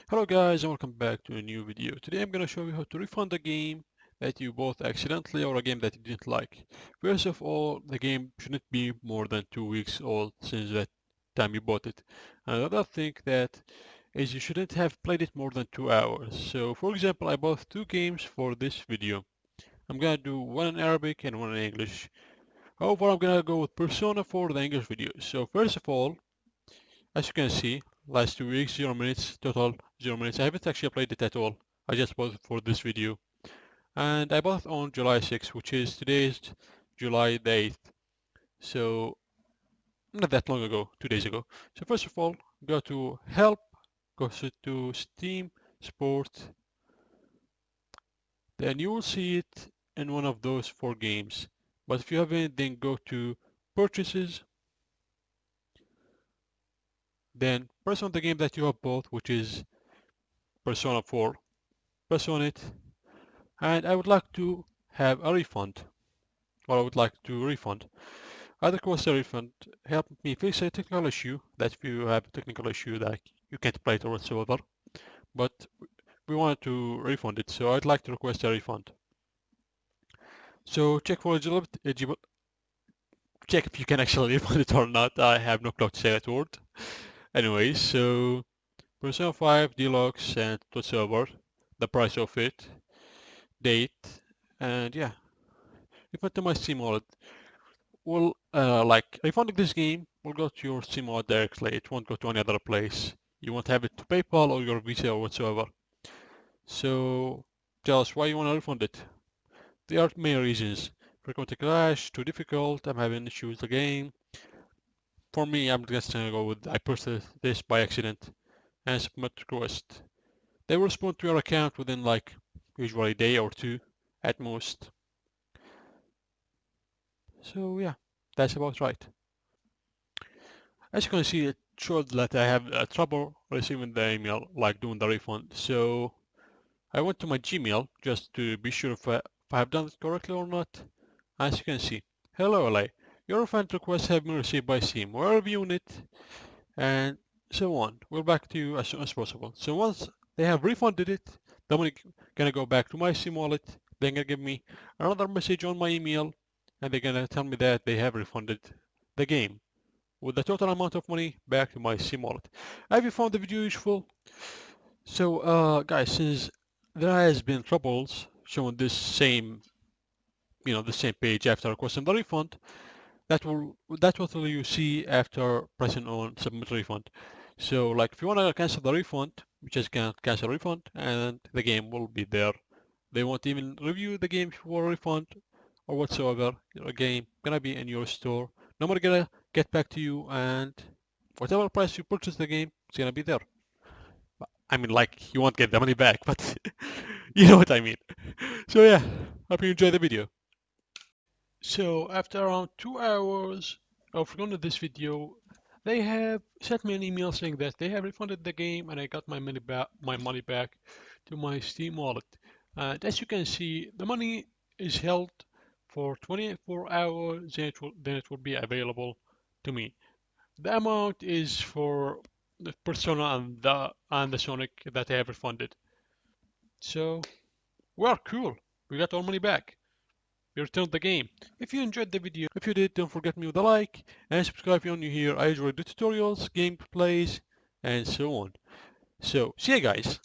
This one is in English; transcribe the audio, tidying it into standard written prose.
Hello guys and welcome back to a new video. Today I'm gonna show you how to refund a game that you bought accidentally or a game that you didn't like. First of all, the game shouldn't be more than 2 weeks old since that time you bought it. Another thing that is you shouldn't have played it more than 2 hours. So for example, I bought two games for this video. I'm gonna do one in Arabic and one in English. However, I'm gonna go with Persona for the English video. So first of all, as you can see, last 2 weeks, 0 minutes, total 0 minutes. I haven't actually played it at all. I just bought it for this video. And I bought it on July 6th, which is today's July the 8th. So, not that long ago, 2 days ago. So first of all, go to Help, go to Steam, Sport. Then you will see it in one of those four games. But if you haven't, then go to Purchases. Then press on the game that you have bought, which is Persona 4. Press on it, and I would like to have a refund, or I would like to refund. I'd request a refund. Help me fix a technical issue, that if you have a technical issue that you can't play it or whatsoever, but we wanted to refund it, so I'd like to request a refund. So check for eligible, check if you can actually refund it or not. I have no clue to say that word. Anyways, so Persona 5 Deluxe and whatsoever, the price of it, date, and yeah, refund to my Steam wallet. Well, like refunding this game will go to your Steam wallet directly. It won't go to any other place. You won't have it to PayPal or your Visa or whatsoever. So tell us why you want to refund it. There are many reasons. Frequent crash, too difficult, I'm having issues with the game. For me, I'm just gonna go with I purchased this by accident and submit request. They will respond to your account within like usually a day or two at most. So yeah, that's about right. As you can see, it showed that I have trouble receiving the email, like doing the refund. So I went to my Gmail just to be sure if I have done it correctly or not. As you can see, hello LA, your refund request have been received by Steam. We're reviewing it and so on. We'll back to you as soon as possible. So once they have refunded it, the money gonna go back to my Steam wallet. They're gonna give me another message on my email and they're gonna tell me that they have refunded the game with the total amount of money back to my Steam wallet. Have you found the video useful? So, guys, since there has been troubles showing this same, the same page after requesting the refund, that will you see after pressing on submit refund. So, like, if you want to cancel the refund, you just can cancel refund, and the game will be there. They won't even review the game for a refund or whatsoever. Your game gonna be in your store. Nobody gonna get back to you, and whatever price you purchase the game, it's gonna be there. I mean, like, you won't get the money back, but you know what I mean. So yeah, hope you enjoy the video. So after around 2 hours of recording this video, they have sent me an email saying that they have refunded the game and I got my money back to my Steam wallet. And as you can see, the money is held for 24 hours, then it will be available to me. The amount is for the Persona and the Sonic that I have refunded. So we're cool. We got our money back. We returned the game. If you enjoyed the video, if you did, don't forget me with a like and subscribe if you're new here. I usually do tutorials, gameplays, and so on. So see you guys.